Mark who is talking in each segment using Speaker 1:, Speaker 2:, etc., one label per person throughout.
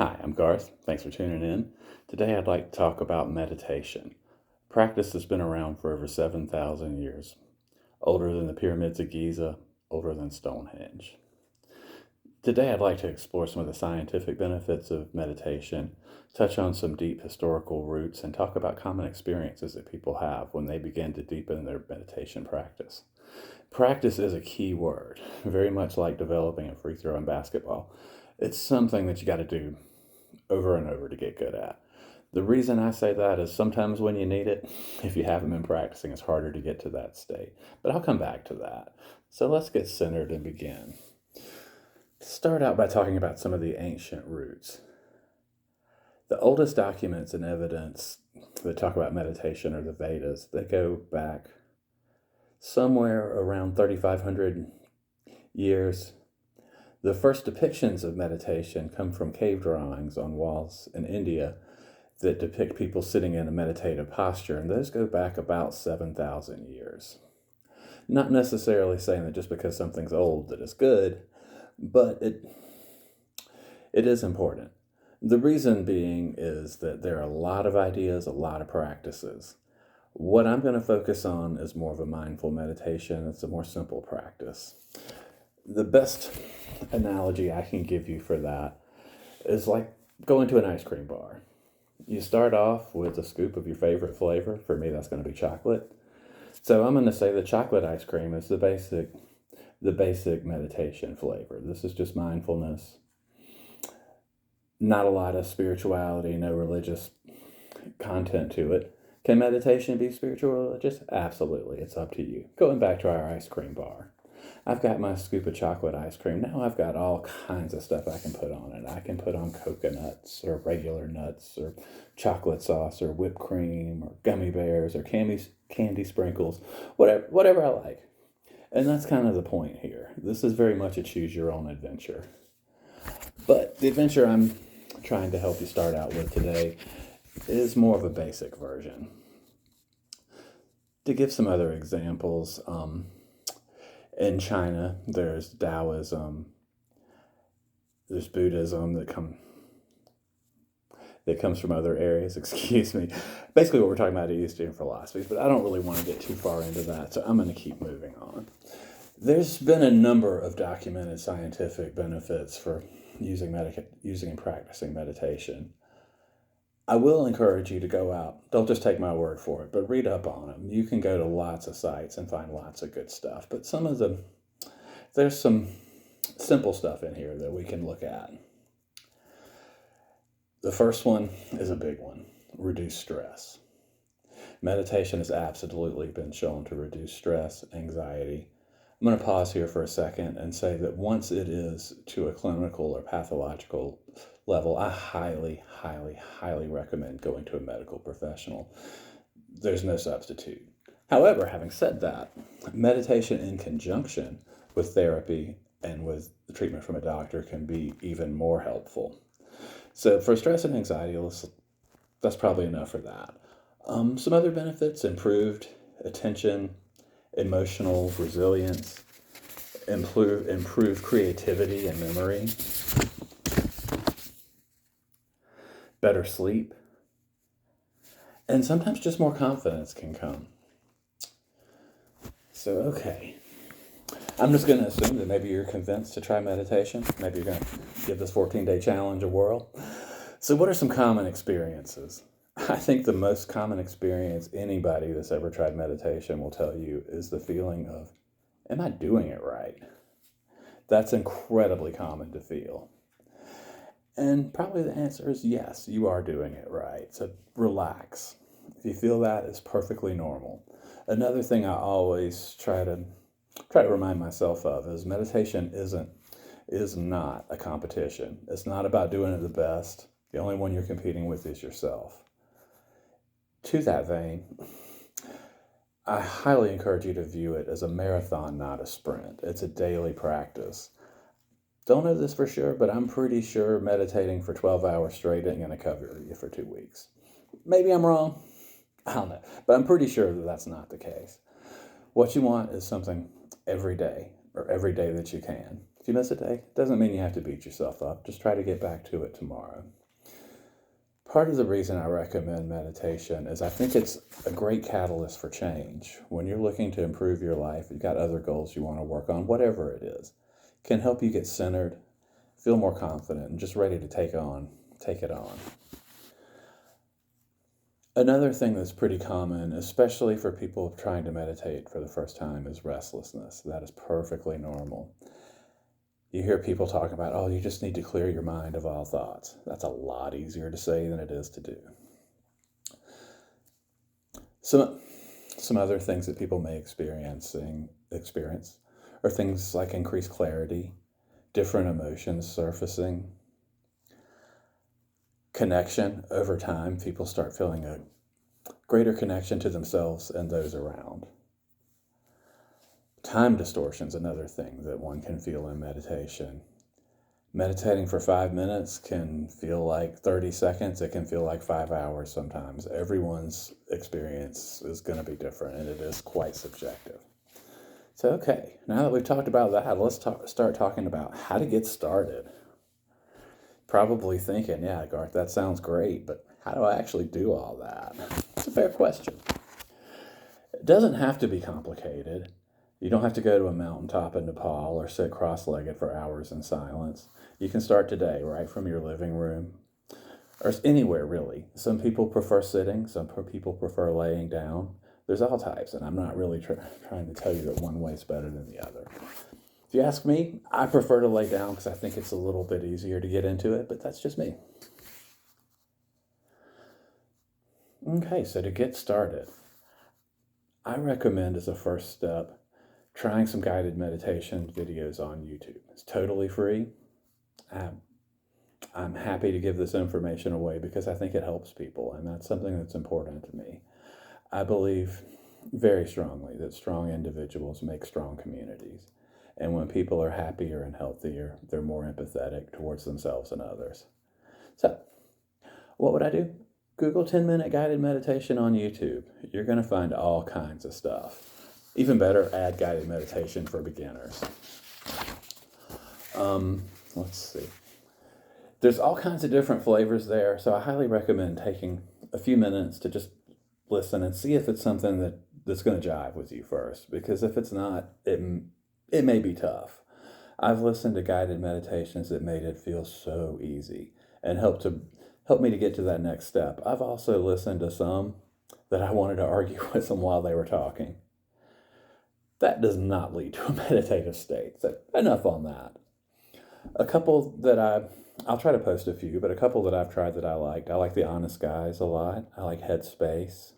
Speaker 1: Hi, I'm Garth. Thanks for tuning in. Today I'd like to talk about meditation. Practice has been around for over 7,000 years, older than the pyramids of Giza, older than Stonehenge. Today I'd like to explore some of the scientific benefits of meditation, touch on some deep historical roots, and talk about common experiences that people have when they begin to deepen their meditation practice. Practice is a key word, very much like developing a free throw in basketball. It's something that you got to do over and over to get good at. The reason I say that is sometimes when you need it, if you haven't been practicing, it's harder to get to that state. But I'll come back to that. So let's get centered and begin. Start out by talking about some of the ancient roots. The oldest documents and evidence that talk about meditation are the Vedas. They go back somewhere around 3,500 years. The first depictions of meditation come from cave drawings on walls in India that depict people sitting in a meditative posture, and those go back about 7,000 years. Not necessarily saying that just because something's old that it's good, but it is important. The reason being is that there are a lot of ideas, a lot of practices. What I'm going to focus on is more of a mindful meditation. It's a more simple practice. The best analogy I can give you for that is like going to an ice cream bar. You start off with a scoop of your favorite flavor. For me, that's going to be chocolate. So I'm going to say the chocolate ice cream is the basic meditation flavor. This is just mindfulness. Not a lot of spirituality, no religious content to it. Can meditation be spiritual or religious? Absolutely. It's up to you. Going back to our ice cream bar. I've got my scoop of chocolate ice cream. Now I've got all kinds of stuff I can put on it. I can put on coconuts or regular nuts or chocolate sauce or whipped cream or gummy bears or candy sprinkles, whatever I like. And that's kind of the point here. This is very much a choose your own adventure. But the adventure I'm trying to help you start out with today is more of a basic version. To give some other examples, in China, there's Taoism, there's Buddhism that comes from other areas, excuse me. Basically what we're talking about is Eastern philosophies, but I don't really want to get too far into that, so I'm going to keep moving on. There's been a number of documented scientific benefits for using and practicing meditation. I will encourage you to go out. Don't just take my word for it, but read up on them. You can go to lots of sites and find lots of good stuff. But there's some simple stuff in here that we can look at. The first one is a big one: reduce stress. Meditation has absolutely been shown to reduce stress, anxiety. I'm going to pause here for a second and say that once it is to a clinical or pathological level, I highly, highly, highly recommend going to a medical professional. There's no substitute. However, having said that, meditation in conjunction with therapy and with the treatment from a doctor can be even more helpful. So for stress and anxiety, that's probably enough for that. Some other benefits: improved attention, emotional resilience, improved creativity and memory, better sleep, and sometimes just more confidence can come. So, okay. I'm just going to assume that maybe you're convinced to try meditation. Maybe you're going to give this 14-day challenge a whirl. So what are some common experiences? I think the most common experience anybody that's ever tried meditation will tell you is the feeling of, am I doing it right? That's incredibly common to feel. And probably the answer is yes, you are doing it right. So relax. If you feel that, it's perfectly normal. Another thing I always try to remind myself of is meditation is not a competition. It's not about doing it the best. The only one you're competing with is yourself. To that vein, I highly encourage you to view it as a marathon, not a sprint. It's a daily practice. Don't know this for sure, but I'm pretty sure meditating for 12 hours straight ain't going to cover you for 2 weeks. Maybe I'm wrong. I don't know. But I'm pretty sure that that's not the case. What you want is something every day, or every day that you can. If you miss a day, it doesn't mean you have to beat yourself up. Just try to get back to it tomorrow. Part of the reason I recommend meditation is I think it's a great catalyst for change. When you're looking to improve your life, you've got other goals you want to work on, whatever it is, it can help you get centered, feel more confident, and just ready to take it on. Another thing that's pretty common, especially for people trying to meditate for the first time, is restlessness. That is perfectly normal. You hear people talk about, oh, you just need to clear your mind of all thoughts. That's a lot easier to say than it is to do. Some other things that people may experience are things like increased clarity, different emotions surfacing, connection over time. People start feeling a greater connection to themselves and those around. Time distortion is another thing that one can feel in meditation. Meditating for 5 minutes can feel like 30 seconds. It can feel like 5 hours sometimes. Everyone's experience is going to be different, and it is quite subjective. So, okay, now that we've talked about that, let's start talking about how to get started. Probably thinking, yeah, Garth, that sounds great, but how do I actually do all that? It's a fair question. It doesn't have to be complicated. You don't have to go to a mountaintop in Nepal or sit cross-legged for hours in silence. You can start today, right from your living room, or anywhere really. Some people prefer sitting, some people prefer laying down. There's all types, and I'm not really trying to tell you that one way is better than the other. If you ask me, I prefer to lay down because I think it's a little bit easier to get into it, but that's just me. Okay, so to get started, I recommend as a first step trying some guided meditation videos on YouTube. It's totally free. I'm happy to give this information away because I think it helps people, and that's something that's important to me. I believe very strongly that strong individuals make strong communities. And when people are happier and healthier, they're more empathetic towards themselves and others. So, what would I do? Google 10-minute guided meditation on YouTube. You're going to find all kinds of stuff. Even better, add guided meditation for beginners. Let's see. There's all kinds of different flavors there, so I highly recommend taking a few minutes to just listen and see if it's something that's going to jive with you first. Because if it's not, it may be tough. I've listened to guided meditations that made it feel so easy and helped me to get to that next step. I've also listened to some that I wanted to argue with them while they were talking. That does not lead to a meditative state. So enough on that. A couple that I'll try to post a few, but a couple that I've tried that I liked. I like The Honest Guys a lot. I like Headspace.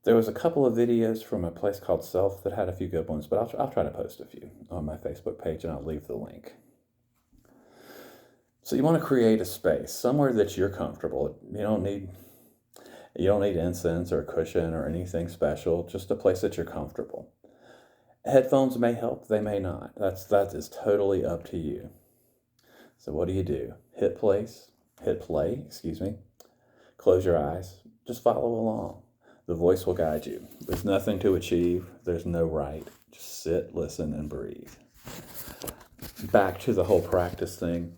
Speaker 1: There was a couple of videos from a place called Self that had a few good ones, but I'll try to post a few on my Facebook page, and I'll leave the link. So you want to create a space, somewhere that you're comfortable. You don't need incense or a cushion or anything special, just a place that you're comfortable. Headphones may help, they may not. That is totally up to you. So what do? Hit play, close your eyes, just follow along. The voice will guide you. There's nothing to achieve, there's no right. Just sit, listen, and breathe. Back to the whole practice thing,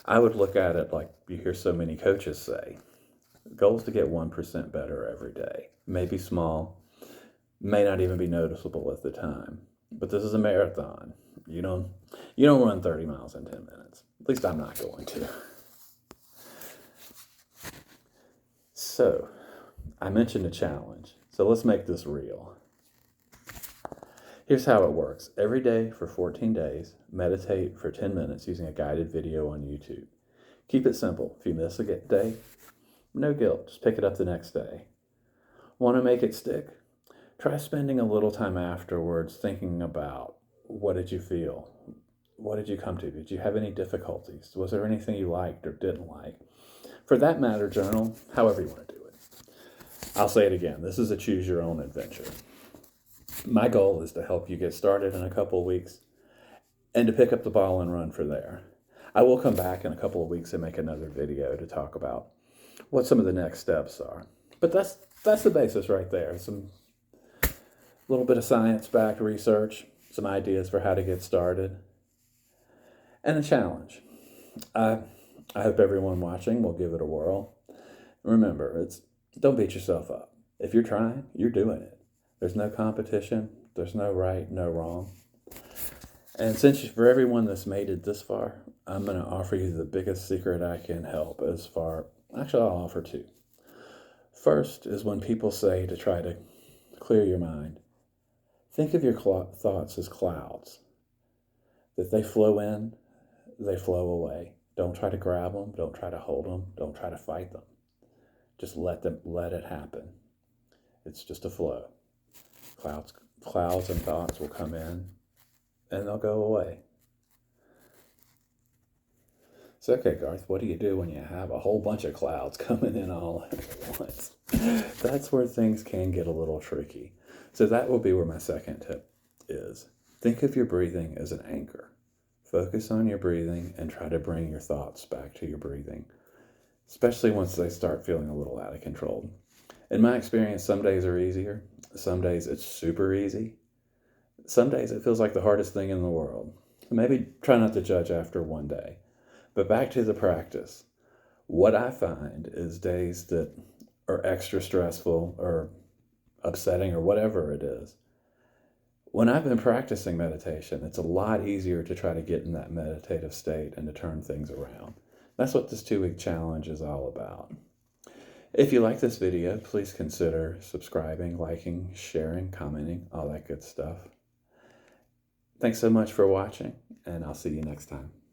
Speaker 1: I would look at it like you hear so many coaches say. The goal is to get 1% better every day. Maybe small, may not even be noticeable at the time. But this is a marathon. You don't run 30 miles in 10 minutes. At least I'm not going to. So, I mentioned a challenge. So let's make this real. Here's how it works. Every day for 14 days, meditate for 10 minutes using a guided video on YouTube. Keep it simple. If you miss a day, no guilt. Just pick it up the next day. Want to make it stick? Try spending a little time afterwards thinking about, what did you feel? What did you come to? Did you have any difficulties? Was there anything you liked or didn't like? For that matter, journal, however you want to do it. I'll say it again. This is a choose your own adventure. My goal is to help you get started in a couple of weeks and to pick up the ball and run from there. I will come back in a couple of weeks and make another video to talk about what some of the next steps are. But that's the basis right there. Some little bit of science-backed research, some ideas for how to get started. And a challenge. I, I hope everyone watching will give it a whirl. Remember, don't beat yourself up. If you're trying, you're doing it. There's no competition. There's no right, no wrong. And for everyone that's made it this far, I'm going to offer you the biggest secret I can help actually, I'll offer two. First is when people say to try to clear your mind, think of your thoughts as clouds, that they flow in, they flow away. Don't try to grab them. Don't try to hold them. Don't try to fight them. Just let it happen. It's just a flow. Clouds and thoughts will come in and they'll go away. So, okay, Garth, what do you do when you have a whole bunch of clouds coming in all at once? That's where things can get a little tricky. So that will be where my second tip is. Think of your breathing as an anchor. Focus on your breathing and try to bring your thoughts back to your breathing, especially once they start feeling a little out of control. In my experience, some days are easier. Some days it's super easy. Some days it feels like the hardest thing in the world. Maybe try not to judge after one day. But back to the practice. What I find is days that are extra stressful or upsetting or whatever it is. When I've been practicing meditation, it's a lot easier to try to get in that meditative state and to turn things around. That's what this 2-week challenge is all about. If you like this video, please consider subscribing, liking, sharing, commenting, all that good stuff. Thanks so much for watching, and I'll see you next time.